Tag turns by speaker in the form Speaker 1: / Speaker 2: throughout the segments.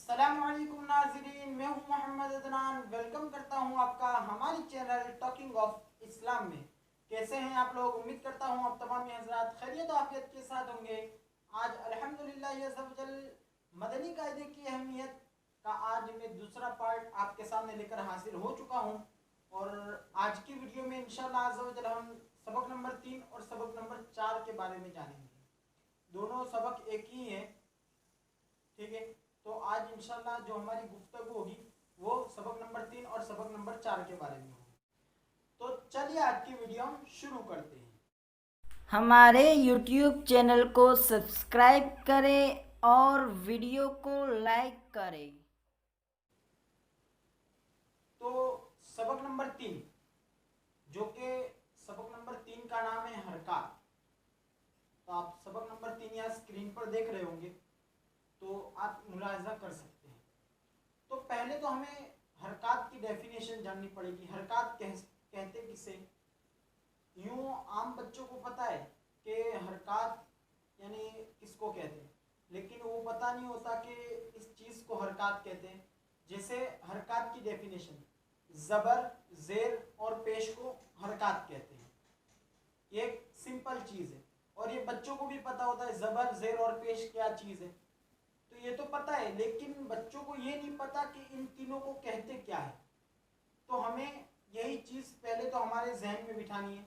Speaker 1: अस्सलाम वालेकुम नाज़रीन, मैं हूं मोहम्मद अदनान। वेलकम करता हूं आपका हमारी चैनल टॉकिंग ऑफ इस्लाम में। कैसे हैं आप लोग? उम्मीद करता हूं आप तमाम हज़रात खैरियत और आफियत के साथ होंगे। आज अल्हम्दुलिल्लाह अज़्ज़वजल मदनी कायदे की अहमियत का आज मैं दूसरा पार्ट आपके सामने लेकर हाजिर हो चुका हूं। और आज की वीडियो में इंशाअल्लाह अज़्ज़वजल हम सबक नंबर 3 और सबक नंबर 4 के बारे में जानेंगे। दोनों सबक एक ही है, ठीक है। तो आज इंशाल्लाह जो हमारी गुफ्तगू होगी वो सबक नंबर 3 और सबक नंबर 4 के बारे में होगी। तो चलिए आज की वीडियो हम शुरू करते हैं।
Speaker 2: हमारे YouTube चैनल को सब्सक्राइब करें और वीडियो को लाइक करें।
Speaker 1: तो सबक नंबर 3, जो कि सबक नंबर 3 का नाम है हरकत। तो आप सबक नंबर 3 यहाँ स्क्रीन पर देख रहे होंगे, तो आप मुलाहिजा कर सकते हैं। तो पहले तो हमें हरकत की डेफिनेशन जाननी पड़ेगी। हरकत कहते किसे? यूँ आम बच्चों को पता है कि हरकत यानी किसको कहते हैं, लेकिन वो पता नहीं होता कि इस चीज़ को हरकत कहते हैं। जैसे हरकत की डेफिनेशन, ज़बर, ज़ेर और पेश को हरकत कहते हैं। ये एक सिंपल चीज़ है और ये बच्चों को भी पता होता है ज़बर, ज़ेर और पेश क्या चीज़ है। तो ये तो पता है, लेकिन बच्चों को ये नहीं पता कि इन तीनों को कहते क्या है। तो हमें यही चीज़ पहले तो हमारे जहन में बिठानी है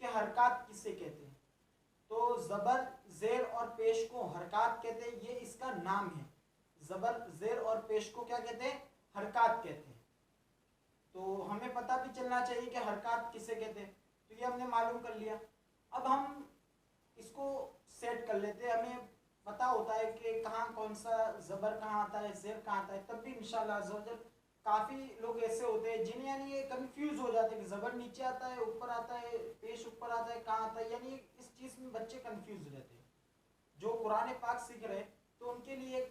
Speaker 1: कि हरकत किसे कहते हैं। तो ज़बर, ज़ेर और पेश को हरकत कहते हैं, ये इसका नाम है। ज़बर, ज़ेर और पेश को क्या कहते हैं? हरकत कहते हैं। तो हमें पता भी चलना चाहिए कि हरकत किसे कहते हैं। तो ये हमने मालूम कर लिया। अब हम इसको सेट कर लेते हैं। हमें पता होता है कि कहाँ कौन सा ज़बर कहाँ आता है, ज़ेर कहाँ आता है। तब भी इंशाअल्लाह अज़्ज़वजल काफ़ी लोग ऐसे होते हैं जिन्हें यानी ये कन्फ्यूज़ हो जाते हैं कि ज़बर नीचे आता है, ऊपर आता है, पेश ऊपर आता है, कहाँ आता है। यानी इस चीज़ में बच्चे कन्फ्यूज़ रहते हैं जो कुरान पाक सीख रहे हैं। तो उनके लिए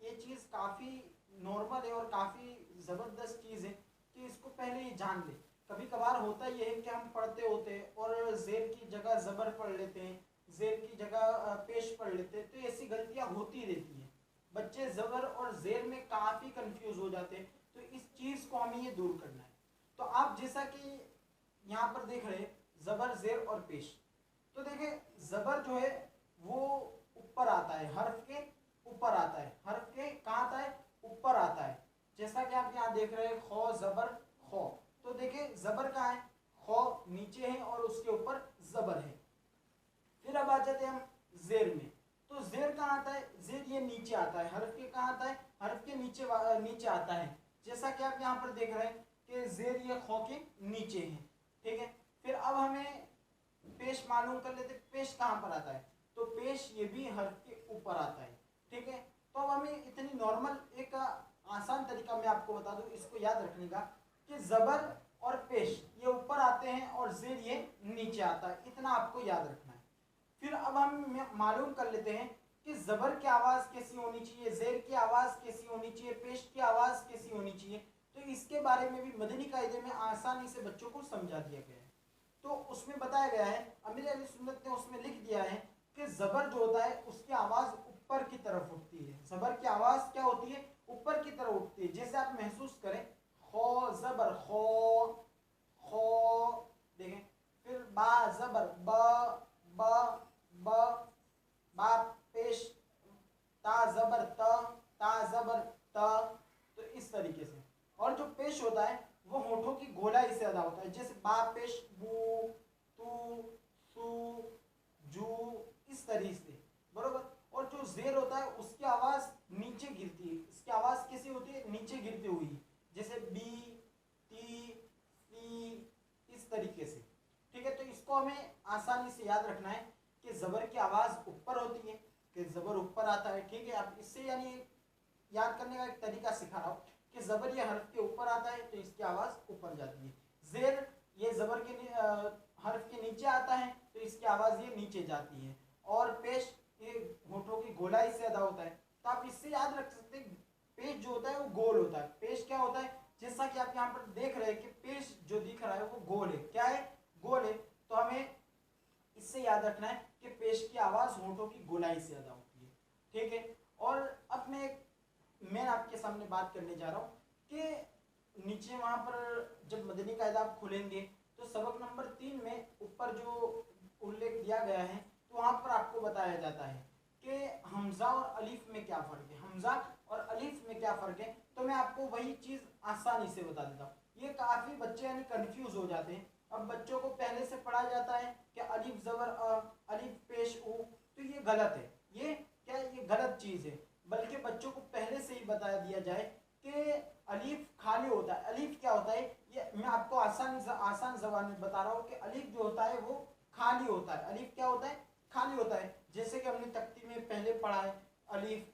Speaker 1: ये चीज़ काफ़ी नॉर्मल है और काफ़ी ज़बरदस्त चीज़ है कि इसको पहले ही जान ले। कभी कभार होता ये है कि हम पढ़ते होते हैं और ज़ेर की जगह ज़बर पढ़ लेते हैं, ज़ेर की जगह पेश पढ़ लेते हैं। तो ऐसी गलतियाँ होती रहती हैं। बच्चे ज़बर और ज़ेर में काफ़ी कंफ्यूज हो जाते हैं। तो इस चीज़ को हमें ये दूर करना है। तो आप जैसा कि यहाँ पर देख रहे हैं ज़बर, ज़ेर और पेश। तो देखें ज़बर जो है वो ऊपर आता है, हर्फ के ऊपर आता है। हर्फ के कहाँ आता है? ऊपर आता है। जैसा कि आप यहाँ देख रहे हैं खो, ज़बर, खो। तो देखें ज़बर कहाँ है? खो नीचे है और उसके ऊपर ज़बर है। फिर अब आ जाते हैं हम ज़ेर में। तो ज़ेर कहाँ आता है? ज़ेर ये नीचे आता है। हर्फ के कहाँ आता है? हर्फ के नीचे नीचे आता है। जैसा कि आप यहाँ पर देख रहे हैं कि ज़ेर ये खो के नीचे है, ठीक है। फिर अब हमें पेश मालूम कर लेते। पेश कहाँ पर आता है? तो पेश ये भी हर्फ के ऊपर आता है, ठीक है। तो अब हमें इतनी नॉर्मल एक आसान तरीका मैं आपको बता दूं इसको याद रखने का कि ज़बर और पेश ये ऊपर आते हैं और ज़ेर ये नीचे आता है। इतना आपको याद रखना है। फिर अब हम मालूम कर लेते हैं कि ज़बर की आवाज़ कैसी होनी चाहिए, ज़ेर की आवाज़ कैसी होनी चाहिए, पेश की आवाज़ कैसी होनी चाहिए। तो इसके बारे में भी मदनी कायदे में आसानी से बच्चों को समझा दिया गया है। तो उसमें बताया गया है, अमीर अहले सुन्नत ने उसमें लिख दिया है कि ज़बर जो होता है उसकी आवाज़ ऊपर की तरफ उठती है। ज़बर की आवाज़ क्या होती है? ऊपर की तरफ उठती है। जैसे आप महसूस करें खो ज़बर खो, खो, देखें। फिर बा ज़बर ब, ब, ब, बा पेश, ता ज़बर त, ता ज़बर त। तो इस तरीके से। और जो पेश होता है वो होठों की गोलाई से अदा होता है। जैसे बा पेश बू, तू, सू, जू, इस तरीके से, बरोबर। और जो ज़ेर होता है उसकी आवाज़ नीचे गिरती है। इसकी आवाज़ कैसी होती है? नीचे गिरती हुई। जैसे बी, ती, सी, इस तरीके से, ठीक है। तो इसको हमें आसानी से याद रखना है कि ज़बर की आवाज़ ऊपर होती है, कि ज़बर ऊपर आता है, ठीक है। आप इससे यानी याद करने का एक तरीका सिखा रहा हूँ कि ज़बर ये हर्फ के ऊपर आता है तो इसकी आवाज़ ऊपर जाती है। ज़ेर ये ज़बर के हर्फ के नीचे आता है तो इसकी आवाज़ ये नीचे जाती है। और पेश ये होठों की गोलाई से अदा होता है। तो आप इससे याद रख सकते हैं पेश जो होता है वो गोल होता है। पेश क्या होता है? जैसा कि आप यहाँ पर देख रहे हैं कि पेश जो दिख रहा है वो गोल है। क्या है? गोल है। तो हमें इससे याद रखना है कि पेश की आवाज़ होठों की गोलाई से अदा होती है, ठीक है। और अब मैं एक मैं आपके सामने बात करने जा रहा हूँ कि नीचे वहाँ पर जब मदनी कायदा आप खोलेंगे तो सबक नंबर 3 में ऊपर जो उल्लेख दिया गया है तो वहाँ पर आपको बताया जाता है कि हमजा और अलीफ में क्या फ़र्क है, हमजा और अलीफ में क्या फ़र्क है। तो मैं आपको वही चीज़ आसानी से बता देता हूँ। ये काफ़ी बच्चे यानी कन्फ्यूज़ हो जाते हैं। अब बच्चों को पहले से पढ़ा जाता है कि अलीफ ज़बर अलीफ पेश उ, तो ये गलत है। ये क्या है, ये गलत चीज़ है। बल्कि बच्चों को पहले से ही बता दिया जाए कि अलीफ खाली होता है। अलीफ क्या होता है, ये मैं आपको आसान ज़बान में बता रहा हूँ कि अलीफ जो होता है वो खाली होता है। अलीफ क्या होता है, खाली होता है। जैसे कि हमने तख्ती में पहले पढ़ा है अलीफ,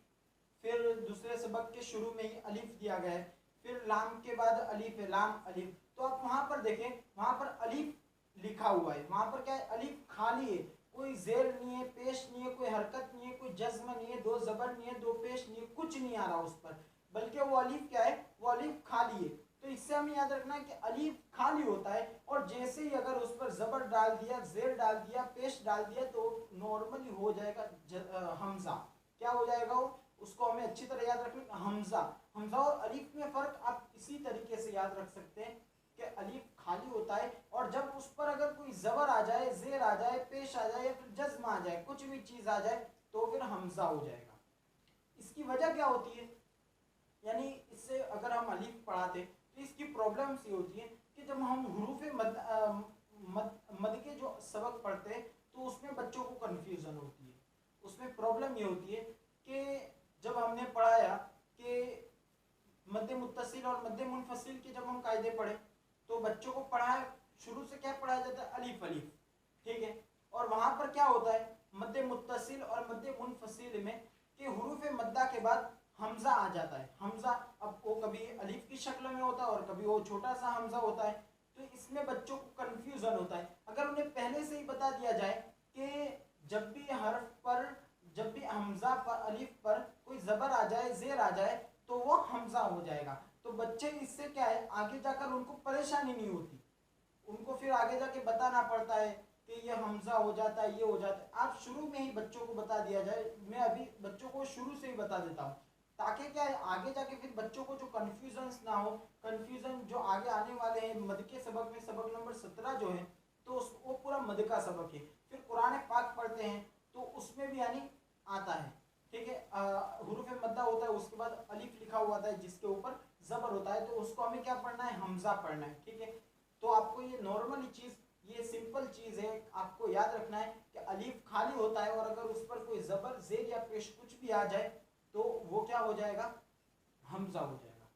Speaker 1: फिर दूसरे सबक के शुरू में ही अलीफ दिया गया है, फिर लाम के बाद अलीफ है, लाम अलीफ। तो आप वहाँ पर देखें, वहाँ पर अलीफ लिखा हुआ है, वहाँ पर क्या है, अलीफ खाली है, कोई जेर नहीं है, पेश नहीं है, कोई हरकत नहीं है, कोई जज्म नहीं है, दो जबर नहीं है, दो पेश नहीं है, कुछ नहीं आ रहा उस पर, बल्कि वो अलीफ क्या है, वो अलीफ खाली है। तो इससे हमें याद रखना है कि अलीफ खाली होता है और जैसे ही अगर उस पर जबर डाल दिया, जेर डाल दिया, पेश डाल दिया तो नॉर्मली हो जाएगा हमजा। क्या हो जाएगा वो, उसको हमें अच्छी तरह याद रखना, हमजा। हमजा और अलीफ में फ़र्क आप इसी तरीके से याद रख सकते हैं कि अलीफ खाली होता है और जब उस पर अगर कोई ज़बर आ जाए, ज़ेर आ जाए, पेश आ जाए या फिर जज्म आ जाए, कुछ भी चीज़ आ जाए तो फिर हमजा हो जाएगा। इसकी वजह क्या होती है, यानी इससे अगर हम अलीफ पढ़ाते तो इसकी प्रॉब्लम सी होती है कि जब हम हुरूफ मद के जो सबक पढ़ते हैं तो उसमें बच्चों को कन्फ्यूज़न होती है। उसमें प्रॉब्लम ये होती है कि जब हमने पढ़ाया कि मद्दे मुत्तसिल और मद्दे मुनफसिल के जब हम कायदे पढ़े तो बच्चों को पढ़ाया, शुरू से क्या पढ़ाया जाता है, अलीफ अलीफ, ठीक है। और वहाँ पर क्या होता है, मद्दे मुत्तसिल और मद्दे मुनफसिल में कि हुरूफ मद्दा के बाद हमजा आ जाता है। हमजा अब वो कभी अलीफ की शक्ल में होता है और कभी वो छोटा सा हमजा होता है। तो इसमें बच्चों को कन्फ्यूज़न होता है। अगर उन्हें पहले से ही बता दिया जाए कि जब भी हर्फ पर, जब भी हमजा पर, अलीफ पर कोई ज़बर आ जाए, ज़ेर आ जाए तो वो हमजा हो जाएगा, तो बच्चे इससे क्या है, आगे जाकर उनको परेशानी नहीं होती। उनको फिर आगे जाके बताना पड़ता है कि ये हमजा हो जाता है, ये हो जाता है। आप शुरू में ही बच्चों को बता दिया जाए, मैं अभी बच्चों को शुरू से ही बता देता हूँ ताकि क्या है, आगे जाके फिर बच्चों को जो कन्फ्यूजन ना हो। कन्फ्यूजन जो आगे आने वाले हैं मद के सबक में, सबक नंबर 17 जो है तो वो पूरा मद का सबक है। फिर कुरान पाक पढ़ते हैं तो उसमें भी यानी आता है, ठीक है, हुरूफ मद्दा होता है, उसके बाद अलीफ लिखा हुआ था जिसके ऊपर जबर होता है, तो उसको हमें क्या पढ़ना है, हमजा पढ़ना है, ठीक है। तो आपको ये नॉर्मली चीज़, ये सिंपल चीज़ है, आपको याद रखना है कि अलीफ खाली होता है और अगर उस पर कोई ज़बर, ज़ेर या पेश कुछ भी आ जाए तो वो क्या हो जाएगा, हमजा हो जाएगा।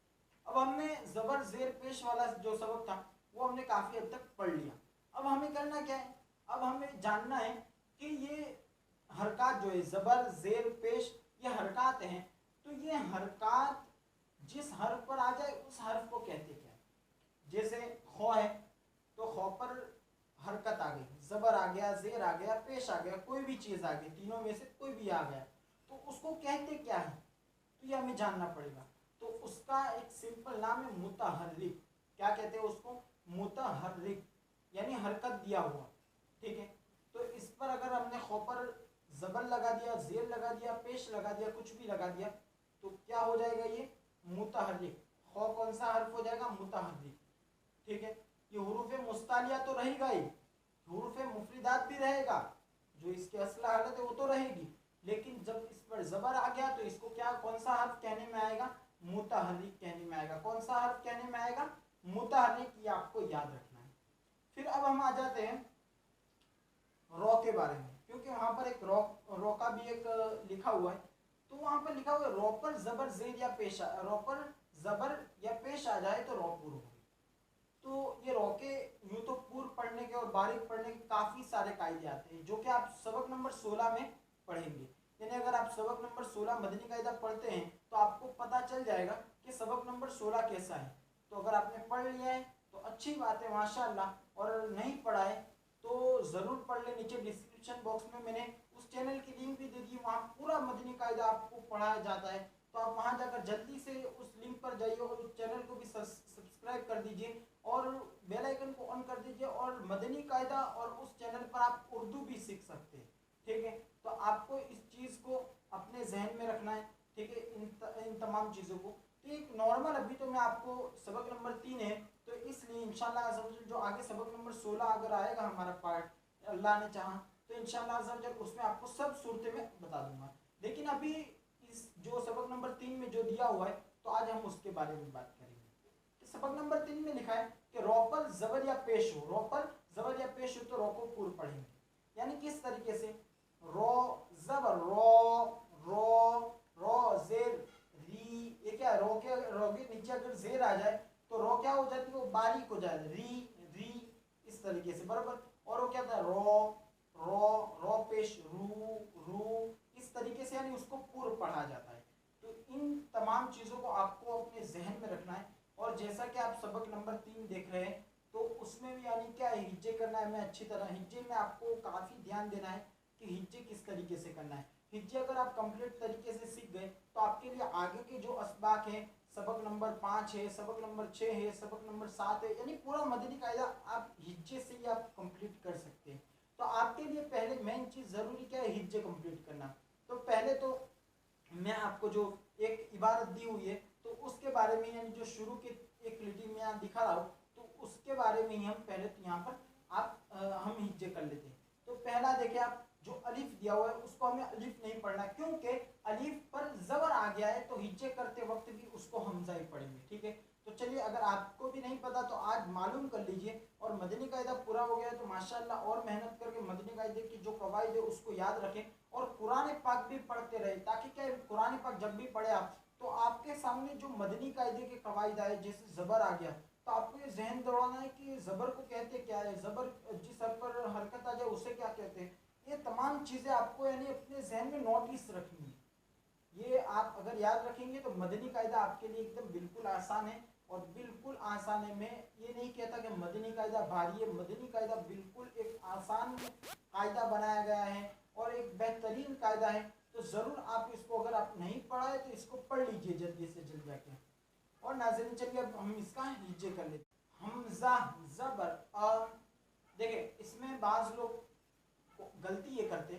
Speaker 1: अब हमने ज़बर ज़ेर पेश वाला जो सबक था वो हमने काफ़ी हद तक पढ़ लिया। अब हमें करना क्या है, अब हमें जानना है कि ये हरकत जो है ज़बर ज़ेर पेश, ये हरकत हैं, तो ये हरकत जिस हर्फ पर आ जाए उस हर्फ को कहते क्या है। जैसे खौ है तो खौ पर हरकत आ गई, ज़बर आ गया, ज़ेर आ गया, पेश आ गया, कोई भी चीज़ आ गई, तीनों में से कोई भी आ गया तो उसको कहते क्या है, तो ये हमें जानना पड़ेगा। तो उसका एक सिंपल नाम है मुतहर्रिक। क्या कहते हैं उसको, मुतहर्रिक, यानी हरकत दिया हुआ, ठीक है। तो इस पर अगर हमने खौ पर ज़बर लगा दिया, ज़ेर लगा दिया, पेश लगा दिया, कुछ भी लगा दिया तो क्या हो जाएगा, ये मुतहर्रिक। खौ कौन सा हर्फ हो जाएगा, मुतहर्रिक, ठीक है। ये हुरूफ मुस्तालिया तो रहेगा ही, हुरूफ मुफरिदात भी रहेगा, जो इसकी असल हालत है वो तो रहेगी, लेकिन जब इस पर ज़बर आ गया तो इसको क्या, कौन सा हर्फ कहने में आएगा, मुतहर्रिक कहने में आएगा। कौन सा हर्फ कहने में आएगा, मुतहर्रिक, ये आपको याद रखना है। फिर अब हम आ जाते हैं रॉ के बारे में, क्योंकि वहाँ पर एक रॉ का भी एक लिखा हुआ है, तो वहाँ पर लिखा हुआ है रॉ पर ज़बर ज़ेर या पेश, रॉ पर ज़बर या पेश आ जाए तो रॉ पूर्व होगी। तो ये रॉ के यूँ तो पूर्व पढ़ने के और बारीक पढ़ने के काफ़ी सारे कायदे आते हैं जो कि आप सबक नंबर 16 में पढ़ेंगे। यानी अगर आप सबक नंबर 16 मदनी कायदा पढ़ते हैं तो आपको पता चल जाएगा कि सबक नंबर 16 कैसा है। तो अगर आपने पढ़ लिया है तो अच्छी बात है माशाल्लाह, और नहीं पढ़ा है तो ज़रूर पढ़ ले। नीचे डिस्क्रिप्शन बॉक्स में मैंने उस चैनल की लिंक भी दे दी, वहाँ पूरा मदनी कायदा आपको पढ़ाया जाता है, तो आप वहाँ जाकर जल्दी से उस लिंक पर जाइए और उस चैनल को भी सब्सक्राइब कर दीजिए और बेल आइकन को ऑन कर दीजिए। और मदनी कायदा और उस चैनल पर आप उर्दू भी सीख सकते हैं, ठीक है। तो आपको इस चीज़ को अपने जहन में रखना है ठीक है, इन तमाम चीज़ों को। तो एक नॉर्मल, अभी तो मैं आपको सबक नंबर 3 है, तो इसलिए इंशाल्लाह जो आगे सबक नंबर 16 अगर आएगा हमारा पार्ट, अल्लाह ने चाहा, तो इंशाल्लाह उसमें आपको सब सूरतें में बता दूंगा। लेकिन अभी इस जो सबक नंबर 3 में जो दिया हुआ है, तो आज हम उसके बारे में बात करेंगे। सबक नंबर 3 में लिखा है कि रो पर जबर या पेश हो, रो पर जबर या पेश हो तो रो को पूर्व पढ़ेंगे। यानी किस तरीके से, रो जबर रो, रो जेर री, ये क्या है, रो के नीचे अगर जेर आ जाए तो रो क्या हो जाती है, वो बारीक हो जाए, री इस तरीके से, बराबर। और वो क्या था, रो पेश रू इस तरीके से, यानी उसको पूर्व पढ़ा जाता है। तो इन तमाम चीज़ों को आपको अपने जहन में रखना है। और जैसा कि आप सबक नंबर 3 देख रहे हैं, तो उसमें भी यानी क्या है, हिज्जे करना है हमें अच्छी तरह। हिज्जे में आपको काफ़ी ध्यान देना है कि हिज्जे किस तरीके से करना है। हिज्जे अगर आप कंप्लीट तरीके से सीख गए तो आपके लिए आगे के जो असबाक हैं, सबक नंबर 5 है, सबक नंबर 6 है, सबक नंबर 7 है, यानी पूरा मदनी कायदा आप हिज्जे से ही आप कंप्लीट कर सकते हैं। तो आपके लिए पहले मेन चीज़ ज़रूरी क्या है, हिज्जे कंप्लीट करना। तो पहले तो मैं आपको जो एक इबारत दी हुई है, तो उसके बारे में, यानी जो शुरू के एक लिटी में यहाँ दिखा रहा हूँ, तो उसके बारे में ही हम पहले तो यहाँ पर हम हिज्जे कर लेते हैं। तो पहला देखिए आप, जो अलिफ दिया हुआ है उसको हमें अलिफ नहीं पढ़ना, क्योंकि अलिफ पर जबर आ गया है, तो हिज्जे करते वक्त भी उसको हमजा ही पढ़ेंगे, ठीक है। तो चलिए, अगर आपको भी नहीं पता तो आज मालूम कर लीजिए, और मदनी कायदा पूरा हो गया है तो माशाल्लाह और मेहनत करके मदनी कायदे की जो कवायद है उसको याद रखें, और कुरान पाक भी पढ़ते रहे, ताकि क्या है, कुरान पाक जब भी पढ़े आप, तो आपके सामने जो मदनी कायदे के कवायद आए, जैसे ज़बर आ गया, तो आपको ये जहन दौड़ाना है कि ज़बर को कहते क्या है, ज़बर जिस सर पर हरकत आ जाए उसे क्या कहते हैं। ये तमाम चीज़ें आपको यानी अपने जहन में नोटिस रखनी है। ये आप अगर याद रखेंगे तो मदनी कायदा आपके लिए एकदम बिल्कुल आसान है, और बिल्कुल आसान है। मैं ये नहीं कहता कि मदनी कायदा भारी है, मदनी कायदा बिल्कुल एक आसान कायदा बनाया गया है और एक बेहतरीन कायदा है। तो ज़रूर आप इसको, अगर आप नहीं पढ़ा है तो इसको पढ़ लीजिए जल्दी से जल्द जाके। और नाज़रीन चलिए अब हम इसका हिज्जे कर लेते हैं। हमजा ज़बर देखिए, इसमें बाज़ लोग गलती ये करते,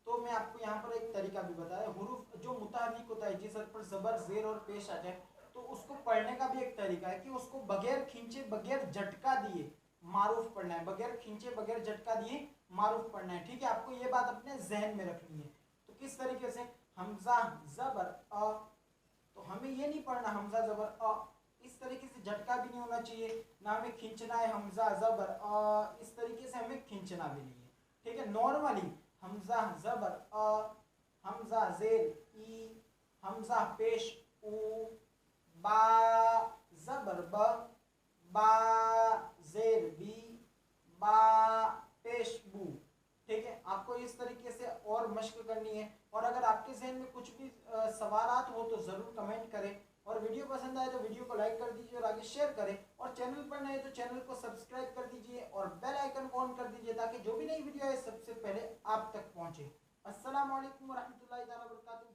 Speaker 1: तो मैं आपको यहाँ पर एक तरीका भी बताया। हुरूफ जो मुतहर्रिक होता है, जिस सर पर ज़बर ज़ेर और पेश आ जाए, तो उसको पढ़ने का भी एक तरीका है कि उसको बगैर खींचे बगैर झटका दिए मारूफ पढ़ना है, बगैर खींचे बगैर झटका दिए मारूफ पढ़ना है, ठीक है। आपको ये बात अपने जहन में रखनी है। तो किस तरीके से, हमजा ज़बर अ, तो हमें ये नहीं पढ़ना हमजा ज़बर अ, इस तरीके से झटका भी नहीं होना चाहिए, ना हमें खींचना है हमजा ज़बर अ, इस तरीके से हमें खींचना भी नहीं है, ठीक है। नॉर्मली हमजा ज़बर अ, हमजा ज़ेर ई, हमजा पेश ऊ, बा ज़बर ब, बा ज़ेर बी, बा पेश बू, ठीक है। आपको इस तरीके से और मश्क करनी है। और अगर आपके जहन में कुछ भी सवालात हो तो ज़रूर कमेंट करें, और वीडियो पसंद आए तो वीडियो को लाइक कर दीजिए और आगे शेयर करें, और चैनल पर नए तो चैनल को सब्सक्राइब कर दीजिए और बेल आइकन को ऑन कर दीजिए, ताकि जो भी नई वीडियो है सबसे पहले आप तक पहुंचे। अस्सलाम वालेकुम व रहमतुल्लाहि तआला व बरकातहू।